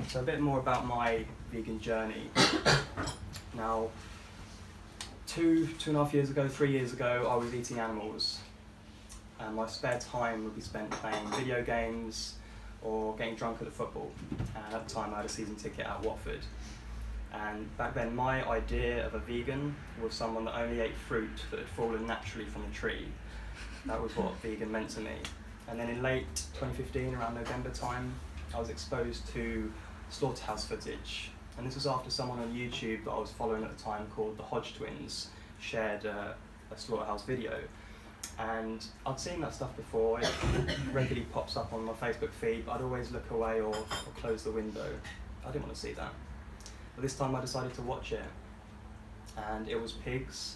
So a bit more about my vegan journey. Now, 2.5 years ago, 3 years ago, I was eating animals. And my spare time would be spent playing video games or getting drunk at the football. And at the time I had a season ticket at Watford. And back then my idea of a vegan was someone that only ate fruit that had fallen naturally from a tree. That was what vegan meant to me. And then in late 2015, around November time, I was exposed to slaughterhouse footage. And this was after someone on YouTube that I was following at the time called the Hodge Twins shared a slaughterhouse video. And I'd seen that stuff before, it regularly pops up on my Facebook feed, but I'd always look away or close the window. I didn't want to see that. But this time I decided to watch it, and it was pigs,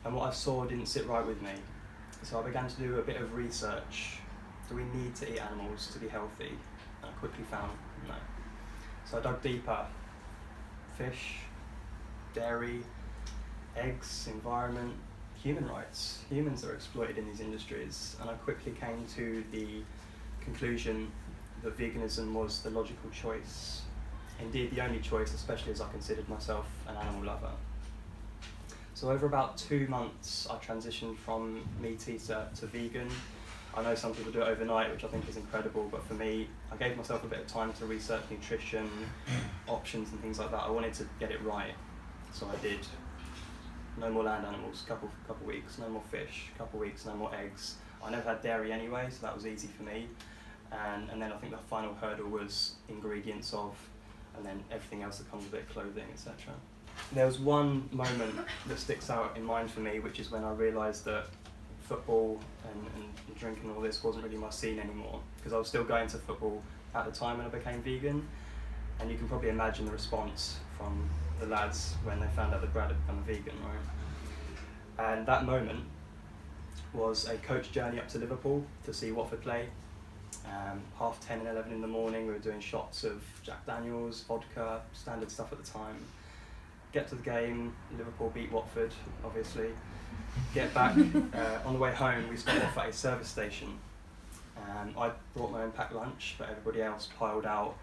and what I saw didn't sit right with me. So I began to do a bit of research. Do we need to eat animals to be healthy? And I quickly found no. So I dug deeper. Fish, dairy, eggs, environment, human rights. Humans are exploited in these industries, and I quickly came to the conclusion that veganism was the logical choice. Indeed, the only choice, especially as I considered myself an animal lover. So over about 2 months, I transitioned from meat eater to vegan. I know some people do it overnight, which I think is incredible, but for me, I gave myself a bit of time to research nutrition, options and things like that. I wanted to get it right, so I did. No more land animals, couple weeks, no more fish, couple weeks, no more eggs. I never had dairy anyway, so that was easy for me. And then I think the final hurdle was ingredients of, and then everything else that comes with it, clothing, etc. There was one moment that sticks out in mind for me, which is when I realised that football and drinking and all this wasn't really my scene anymore, because I was still going to football at the time when I became vegan, and you can probably imagine the response from the lads when they found out that Brad had become a vegan, right? And that moment was a coach journey up to Liverpool to see Watford play. 10:30 and 11 in the morning, we were doing shots of Jack Daniels, vodka, standard stuff at the time. Get to the game, Liverpool beat Watford, obviously. Get back, on the way home we stopped off at a service station. I brought my own packed lunch, but everybody else piled out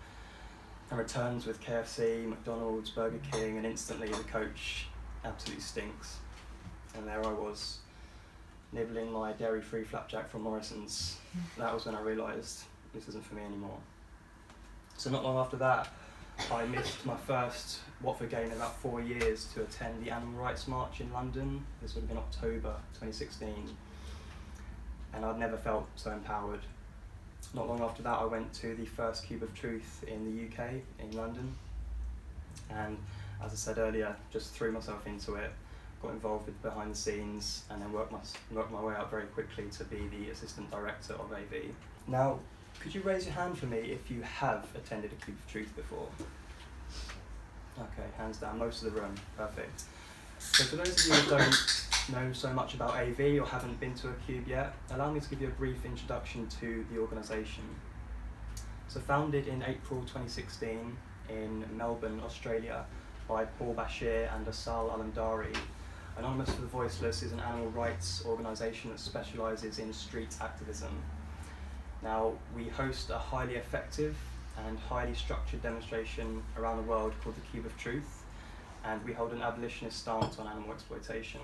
and returns with KFC, McDonald's, Burger King, and instantly the coach absolutely stinks. And there I was, nibbling my dairy-free flapjack from Morrison's. That was when I realised this isn't for me anymore. So not long after that, I missed my first Watford game in about 4 years to attend the Animal Rights March in London. This would have been October 2016. And I'd never felt so empowered. Not long after that, I went to the first Cube of Truth in the UK, in London. And as I said earlier, just threw myself into it, got involved with behind the scenes, and then worked my way up very quickly to be the assistant director of AV. Now, could you raise your hand for me if you have attended a Cube of Truth before? Okay, hands down, most of the room, perfect. So for those of you that don't know so much about AV or haven't been to a Cube yet, allow me to give you a brief introduction to the organisation. So founded in April 2016 in Melbourne, Australia, by Paul Bashir and Asal Alamdari. Anonymous for the Voiceless is an animal rights organisation that specialises in street activism. Now, we host a highly effective and highly structured demonstration around the world called the Cube of Truth, and we hold an abolitionist stance on animal exploitation.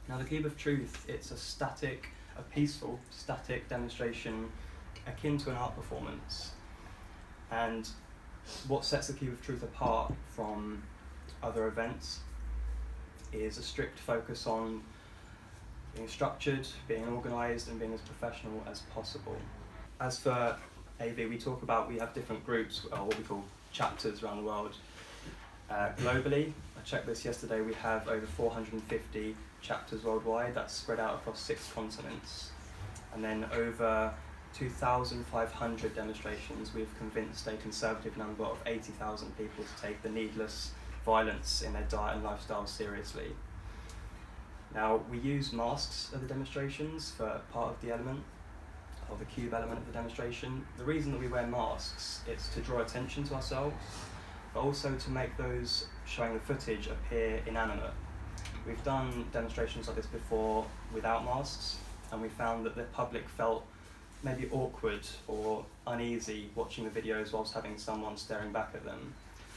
Now, the Cube of Truth, it's a peaceful, static demonstration akin to an art performance. And what sets the Cube of Truth apart from other events is a strict focus on being structured, being organised, and being as professional as possible. As for AV, we have different groups, or what we call chapters around the world. Globally, I checked this yesterday, we have over 450 chapters worldwide. That's spread out across 6 continents. And then over 2,500 demonstrations, we've convinced a conservative number of 80,000 people to take the needless violence in their diet and lifestyle seriously. Now, we use masks at the demonstrations for part of the element, of the cube element of the demonstration. The reason that we wear masks is to draw attention to ourselves, but also to make those showing the footage appear inanimate. We've done demonstrations like this before without masks, and we found that the public felt maybe awkward or uneasy watching the videos whilst having someone staring back at them.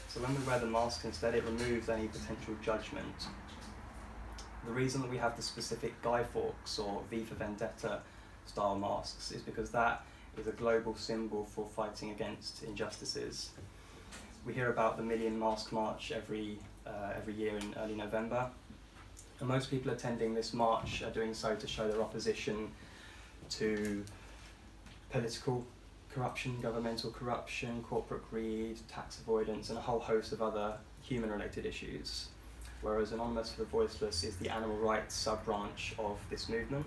So when we wear the mask instead, it removes any potential judgment. The reason that we have the specific Guy Fawkes or V for Vendetta style masks is because that is a global symbol for fighting against injustices. We hear about the Million Mask March every year in early November, and most people attending this march are doing so to show their opposition to political corruption, governmental corruption, corporate greed, tax avoidance, and a whole host of other human-related issues. Whereas Anonymous for the Voiceless is the animal rights sub-branch of this movement,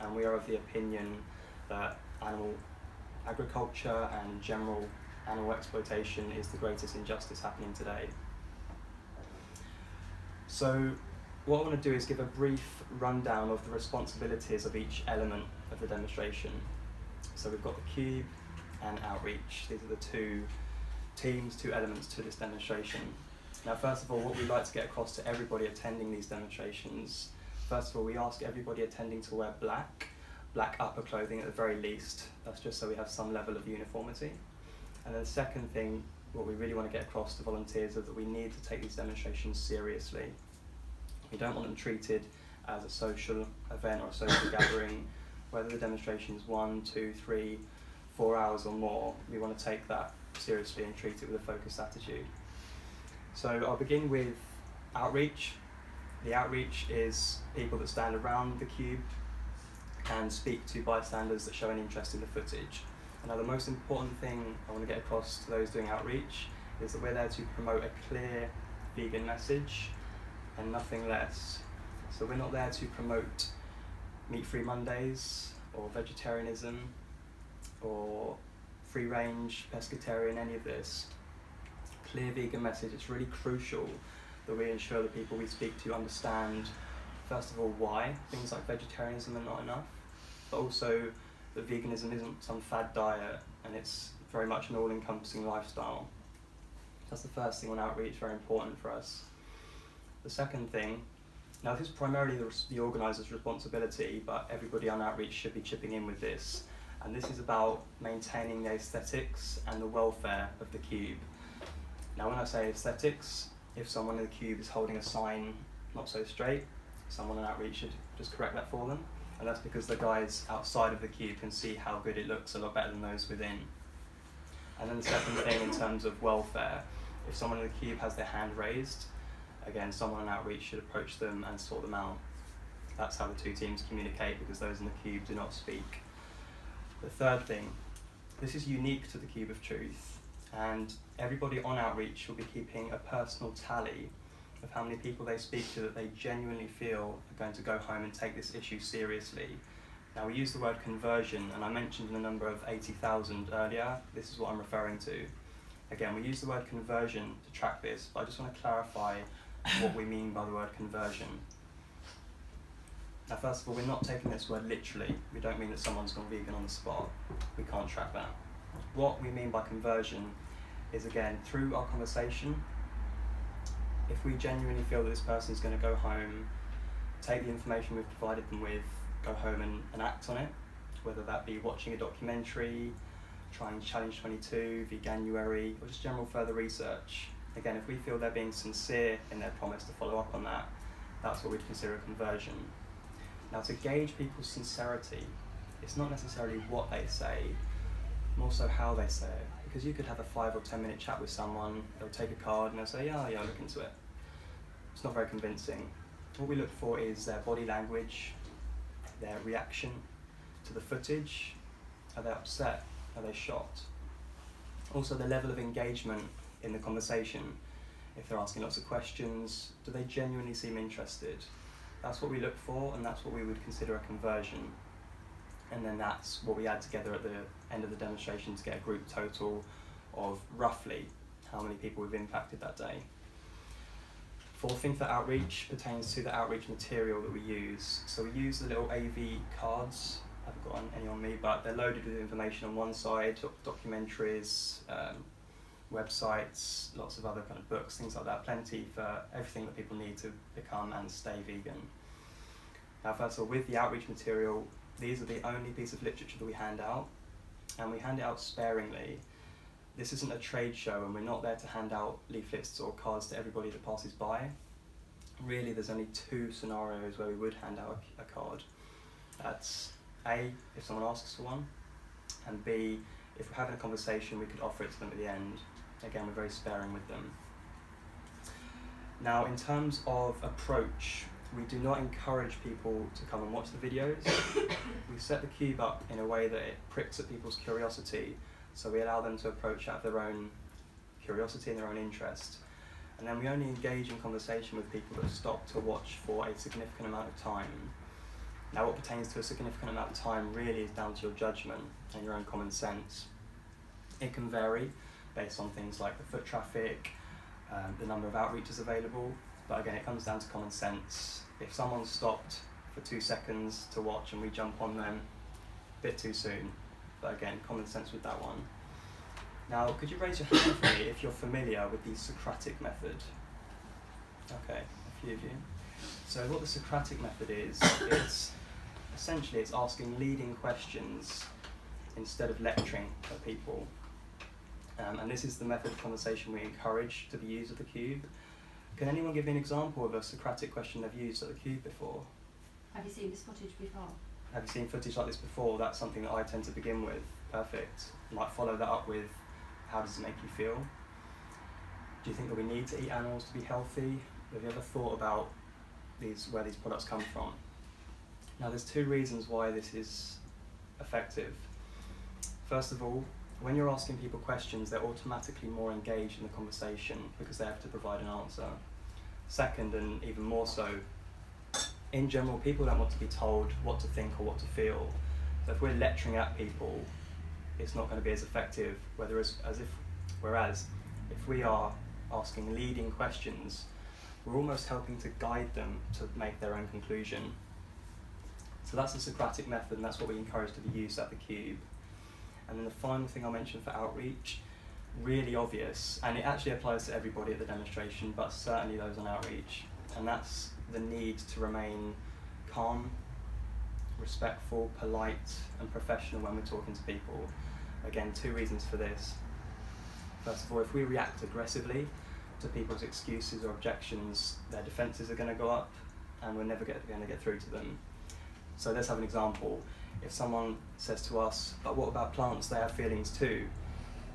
and we are of the opinion that animal agriculture and general animal exploitation is the greatest injustice happening today. So what I want to do is give a brief rundown of the responsibilities of each element of the demonstration. So we've got the cube and outreach. These are the two teams, two elements to this demonstration. Now, first of all, what we'd like to get across to everybody attending these demonstrations, first of all, we ask everybody attending to wear black upper clothing at the very least. That's just so we have some level of uniformity. And then the second thing, what we really want to get across to volunteers is that we need to take these demonstrations seriously. We don't want them treated as a social event or a social gathering. Whether the demonstration is 1, 2, 3, 4 hours or more, we want to take that seriously and treat it with a focused attitude. So I'll begin with outreach. The outreach is people that stand around the cube and speak to bystanders that show an interest in the footage. And now the most important thing I want to get across to those doing outreach is that we're there to promote a clear vegan message and nothing less. So we're not there to promote meat-free Mondays or vegetarianism or free-range, pescatarian, any of this. Clear vegan message, it's really crucial that we ensure that people we speak to understand, first of all, why things like vegetarianism are not enough, but also that veganism isn't some fad diet and it's very much an all-encompassing lifestyle. That's the first thing on outreach, very important for us. The second thing, now this is primarily the organiser's responsibility, but everybody on outreach should be chipping in with this. And this is about maintaining the aesthetics and the welfare of the cube. Now when I say aesthetics, if someone in the cube is holding a sign not so straight, someone on outreach should just correct that for them. And that's because the guys outside of the cube can see how good it looks a lot better than those within. And then the second thing in terms of welfare, if someone in the cube has their hand raised, again, someone on outreach should approach them and sort them out. That's how the two teams communicate, because those in the cube do not speak. The third thing, this is unique to the Cube of Truth, and everybody on outreach will be keeping a personal tally of how many people they speak to that they genuinely feel are going to go home and take this issue seriously. Now we use the word conversion, and I mentioned the number of 80,000 earlier. This is what I'm referring to. Again, we use the word conversion to track this, but I just want to clarify what we mean by the word conversion. Now first of all, we're not taking this word literally. We don't mean that someone's gone vegan on the spot. We can't track that. What we mean by conversion is, again, through our conversation, if we genuinely feel that this person's going to go home, take the information we've provided them with, go home and act on it, whether that be watching a documentary, trying Challenge 22, Veganuary, or just general further research. Again, if we feel they're being sincere in their promise to follow up on that, that's what we'd consider a conversion. Now, to gauge people's sincerity, it's not necessarily what they say, more so how they say it. Because you could have a 5 or 10 minute chat with someone, they'll take a card and they'll say, yeah, I'll look into it. It's not very convincing. What we look for is their body language, their reaction to the footage. Are they upset? Are they shocked? Also, the level of engagement in the conversation. If they're asking lots of questions, do they genuinely seem interested? That's what we look for, and that's what we would consider a conversion. And then that's what we add together at the end of the demonstration to get a group total of roughly how many people we've impacted that day. Fourth thing for outreach pertains to the outreach material that we use. So we use the little AV cards. I haven't got any on me, but they're loaded with information on one side, documentaries, websites, lots of other kind of books, things like that, plenty for everything that people need to become and stay vegan. Now, first of all, with the outreach material, these are the only piece of literature that we hand out, and we hand it out sparingly. This isn't a trade show, and we're not there to hand out leaflets or cards to everybody that passes by. Really, there's only 2 scenarios where we would hand out a card. That's A, if someone asks for one, and B, if we're having a conversation, we could offer it to them at the end. Again, we're very sparing with them. Now, in terms of approach, we do not encourage people to come and watch the videos. We set the cube up in a way that it pricks at people's curiosity, so we allow them to approach out of their own curiosity and their own interest. And then we only engage in conversation with people that stop to watch for a significant amount of time. Now, what pertains to a significant amount of time really is down to your judgment and your own common sense. It can vary based on things like the foot traffic, the number of outreaches available, but again, it comes down to common sense. If someone stopped for 2 seconds to watch and we jump on them, a bit too soon, but again, common sense with that one. Now, could you raise your hand for me if you're familiar with the Socratic method? Okay, a few of you. So what the Socratic method is, it's essentially it's asking leading questions instead of lecturing at people. And this is the method of conversation we encourage to be used at the Cube. Can anyone give me an example of a Socratic question they've used at the Cube before? Have you seen this footage before? Have you seen footage like this before? That's something that I tend to begin with. Perfect. I might follow that up with, how does it make you feel? Do you think that we need to eat animals to be healthy? Have you ever thought about where these products come from? Now, there's 2 reasons why this is effective. First of all, when you're asking people questions, they're automatically more engaged in the conversation because they have to provide an answer. Second, and even more so, in general, people don't want to be told what to think or what to feel. So if we're lecturing at people, it's not going to be as effective. Whereas if we are asking leading questions, we're almost helping to guide them to make their own conclusion. So that's the Socratic method, and that's what we encourage to be used at the Cube. And then the final thing I'll mention for outreach, really obvious, and it actually applies to everybody at the demonstration, but certainly those on outreach, and that's the need to remain calm, respectful, polite, and professional when we're talking to people. Again, 2 reasons for this. First of all, if we react aggressively to people's excuses or objections, their defences are going to go up, and we're never going to get through to them. So let's have an example. If someone says to us, but what about plants, they have feelings too?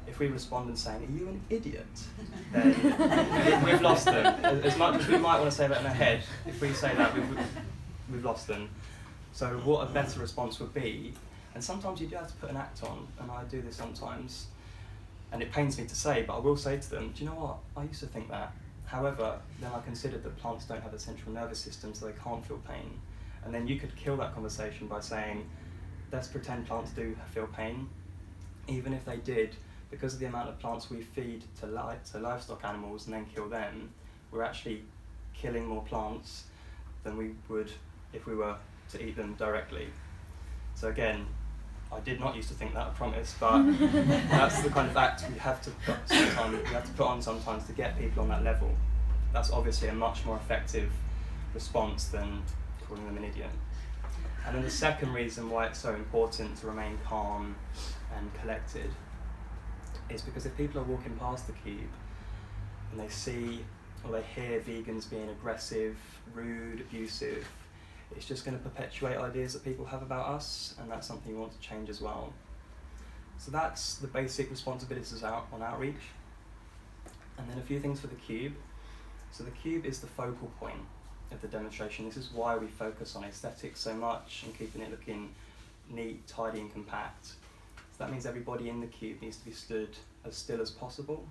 If we respond and saying, are you an idiot? Then we've lost them. As much as we might want to say that in our head, if we say that, we've lost them. So what a better response would be, and sometimes you do have to put an act on, and I do this sometimes, and it pains me to say, but I will say to them, do you know what, I used to think that. However, then I considered that plants don't have a central nervous system, so they can't feel pain. And then you could kill that conversation by saying, let's pretend plants do feel pain. Even if they did, because of the amount of plants we feed to livestock animals and then kill them, we're actually killing more plants than we would if we were to eat them directly. So again, I did not used to think that, I promise, but that's the kind of act we have to put on sometimes to get people on that level. That's obviously a much more effective response than calling them an idiot. And then the second reason why it's so important to remain calm and collected is because if people are walking past the Cube and they see or they hear vegans being aggressive, rude, abusive, it's just going to perpetuate ideas that people have about us, and that's something we want to change as well. So that's the basic responsibilities on outreach. And then a few things for the Cube. So the Cube is the focal point of the demonstration. This is why we focus on aesthetics so much and keeping it looking neat, tidy and compact. So that means everybody in the Cube needs to be stood as still as possible,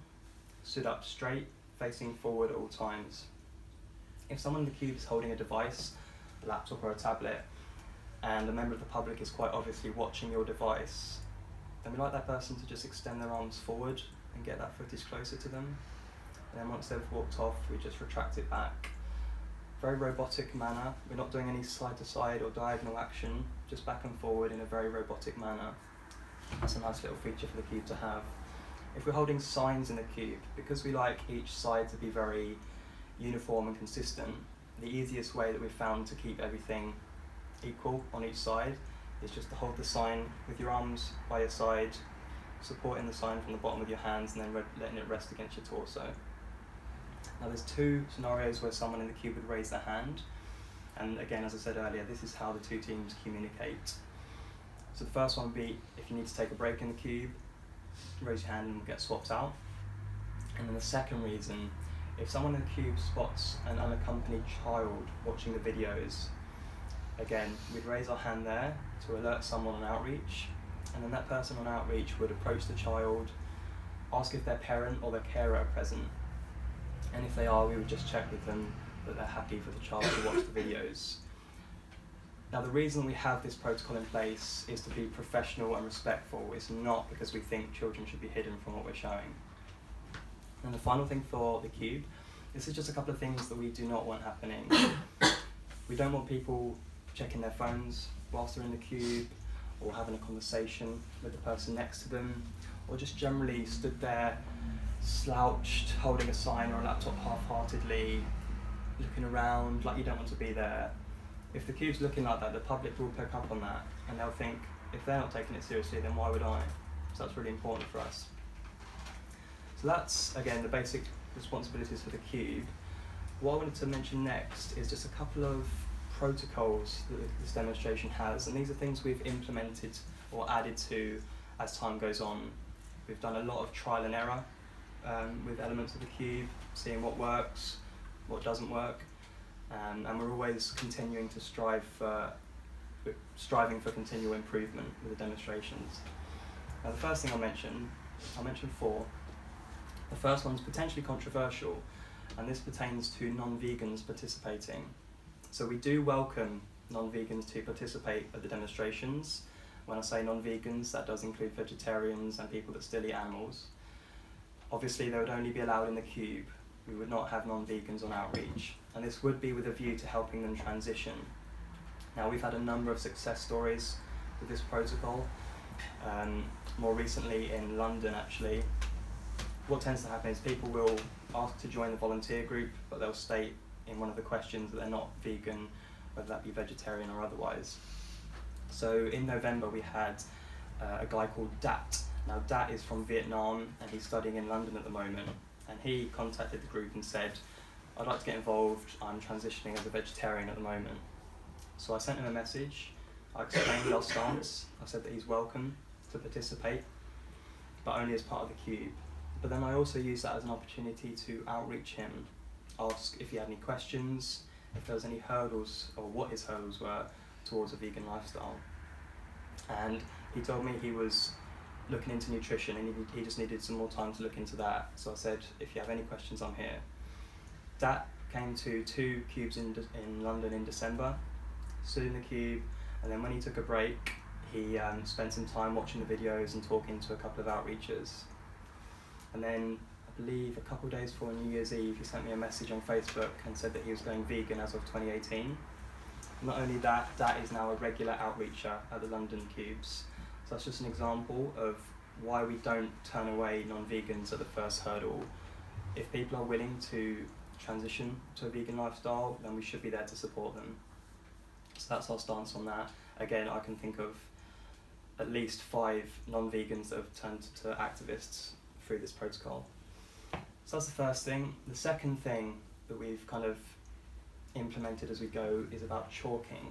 stood up straight, facing forward at all times. If someone in the Cube is holding a device, a laptop or a tablet, and a member of the public is quite obviously watching your device, then we like that person to just extend their arms forward and get that footage closer to them. And then once they've walked off, we just retract it back. Very robotic manner. We're not doing any side to side or diagonal action, just back and forward in a very robotic manner. That's a nice little feature for the Cube to have. If we're holding signs in the Cube, because we like each side to be very uniform and consistent, the easiest way that we've found to keep everything equal on each side is just to hold the sign with your arms by your side, supporting the sign from the bottom of your hands and then letting it rest against your torso. Now there's two scenarios where someone in the cube would raise their hand, and again, as I said earlier, this is how the two teams communicate. So the first one would be if you need to take a break in the cube, raise your hand and we'll get swapped out. And then the second reason, if someone in the cube spots an unaccompanied child watching the videos, again, we'd raise our hand there to alert someone on outreach, and then that person on outreach would approach the child, ask if their parent or their carer are present, and if they are, we would just check with them that they're happy for the child to watch the videos. Now the reason we have this protocol in place is to be professional and respectful. It's not because we think children should be hidden from what we're showing. And the final thing for the cube, this is just a couple of things that we do not want happening. We don't want people checking their phones whilst they're in the cube, or having a conversation with the person next to them, or just generally stood there slouched, holding a sign or a laptop half-heartedly, looking around like you don't want to be there. If the cube's looking like that, the public will pick up on that, and they'll think, if they're not taking it seriously, then why would I? So that's really important for us. So that's, again, the basic responsibilities for the cube. What I wanted to mention next is just a couple of protocols that this demonstration has, and these are things we've implemented or added to as time goes on. We've done a lot of trial and error with elements of the cube, seeing what works, what doesn't work, and we're always continuing to striving for continual improvement with the demonstrations. Now the first thing I'll mention four. The first one's potentially controversial, and this pertains to non-vegans participating. So we do welcome non-vegans to participate at the demonstrations. When I say non-vegans, that does include vegetarians and people that still eat animals. Obviously, they would only be allowed in the cube. We would not have non-vegans on outreach, and this would be with a view to helping them transition. Now, we've had a number of success stories with this protocol, more recently in London actually. What tends to happen is people will ask to join the volunteer group, but they'll state in one of the questions that they're not vegan, whether that be vegetarian or otherwise. So in November we had a guy called Dat. Now Dat is from Vietnam and he's studying in London at the moment, and he contacted the group and said, I'd like to get involved, I'm transitioning as a vegetarian at the moment. So I sent him a message, I explained our stance, I said that he's welcome to participate, but only as part of the cube. But then I also used that as an opportunity to outreach him, ask if he had any questions, if there was any hurdles, or what his hurdles were towards a vegan lifestyle. And he told me he was looking into nutrition and he just needed some more time to look into that. So I said, if you have any questions, I'm here. Dat came to 2 cubes in London in December, stood in the cube, and then when he took a break, he spent some time watching the videos and talking to a couple of outreachers. And then I believe a couple of days before New Year's Eve, he sent me a message on Facebook and said that he was going vegan as of 2018. Not only that, Dat is now a regular outreacher at the London cubes. So that's just an example of why we don't turn away non-vegans at the first hurdle. If people are willing to transition to a vegan lifestyle, then we should be there to support them. So that's our stance on that. Again, I can think of at least 5 non-vegans that have turned to activists through this protocol. So that's the first thing. The second thing that we've kind of implemented as we go is about chalking.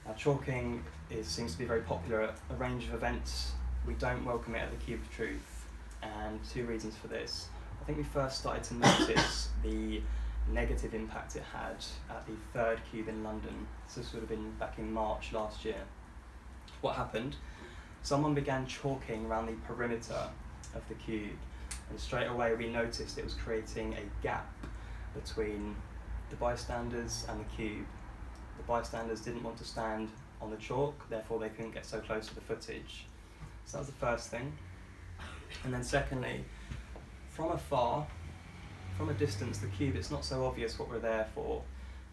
Now chalking seems to be very popular at a range of events. We don't welcome it at the Cube of Truth, and 2 reasons for this. I think we first started to notice the negative impact it had at the 3rd cube in London. So this would have been back in March last year. What happened? Someone began chalking around the perimeter of the cube, and straight away we noticed it was creating a gap between the bystanders and the cube. The bystanders didn't want to stand on the chalk, therefore they couldn't get so close to the footage. So that was the first thing. And then secondly, from afar, from a distance, the cube, it's not so obvious what we're there for.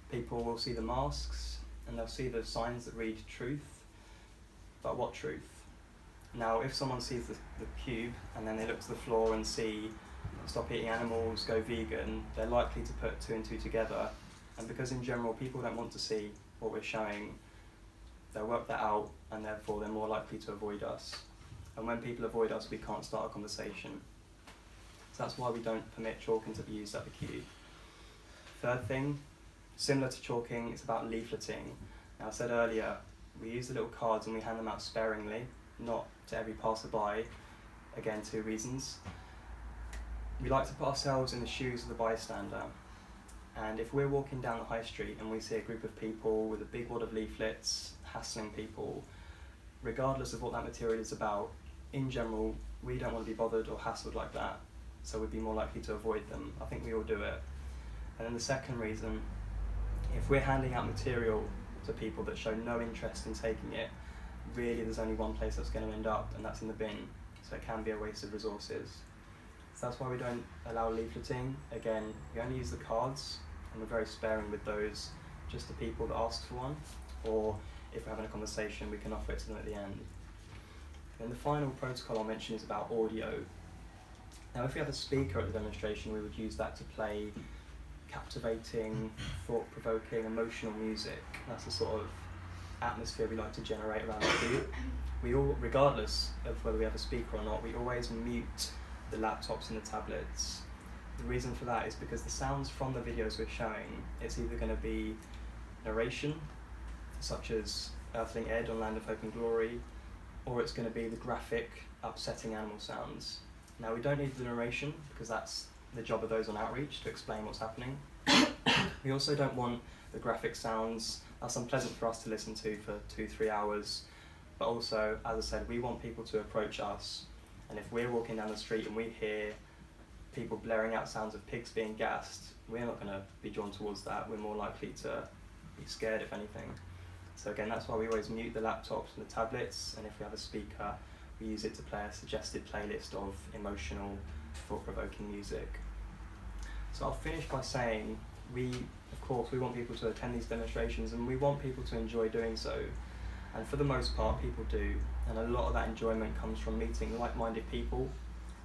People will see the masks and they'll see the signs that read truth, but what truth? Now, if someone sees the cube and then they look to the floor and see stop eating animals, go vegan, they're likely to put 2 and 2 together. And because in general people don't want to see what we're showing, they'll work that out, and therefore they're more likely to avoid us. And when people avoid us, we can't start a conversation. So that's why we don't permit chalking to be used at the queue. Third thing, similar to chalking, it's about leafleting. Now, I said earlier, we use the little cards and we hand them out sparingly, not to every passerby. Again, 2 reasons. We like to put ourselves in the shoes of the bystander. And if we're walking down the high street and we see a group of people with a big wad of leaflets, hassling people, regardless of what that material is about, in general, we don't want to be bothered or hassled like that, so we'd be more likely to avoid them. I think we all do it. And then the second reason, if we're handing out material to people that show no interest in taking it, really there's only one place that's going to end up, and that's in the bin, so it can be a waste of resources. So that's why we don't allow leafleting. Again, we only use the cards, and we're very sparing with those, just to people that ask for one, or if we're having a conversation, we can offer it to them at the end. And the final protocol I'll mention is about audio. Now, if we have a speaker at the demonstration, we would use that to play captivating, thought-provoking, emotional music. That's the sort of atmosphere we like to generate around the queue. We all, regardless of whether we have a speaker or not, we always mute the laptops and the tablets. The reason for that is because the sounds from the videos we're showing, it's either going to be narration, such as Earthling Ed on Land of Hope and Glory, or it's going to be the graphic, upsetting animal sounds. Now, we don't need the narration, because that's the job of those on outreach, to explain what's happening. We also don't want the graphic sounds. That's unpleasant for us to listen to for 2-3 hours. But also, as I said, we want people to approach us. And if we're walking down the street and we hear people blaring out sounds of pigs being gassed, we're not going to be drawn towards that. We're more likely to be scared, if anything. So again, that's why we always mute the laptops and the tablets, and if we have a speaker, we use it to play a suggested playlist of emotional, thought-provoking music. So I'll finish by saying, of course, we want people to attend these demonstrations, and we want people to enjoy doing so. And for the most part, people do, and a lot of that enjoyment comes from meeting like-minded people,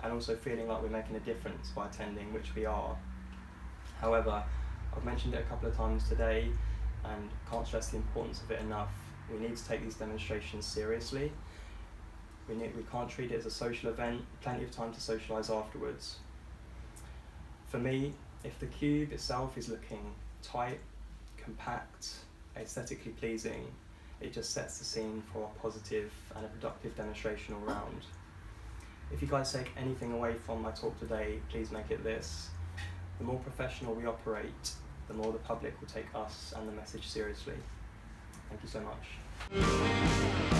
and also feeling like we're making a difference by attending, which we are. However, I've mentioned it a couple of times today, and can't stress the importance of it enough. We need to take these demonstrations seriously. We can't treat it as a social event, plenty of time to socialise afterwards. For me, if the cube itself is looking tight, compact, aesthetically pleasing, it just sets the scene for a positive and a productive demonstration all round. If you guys take anything away from my talk today, please make it this: the more professional we operate, the more the public will take us and the message seriously. Thank you so much.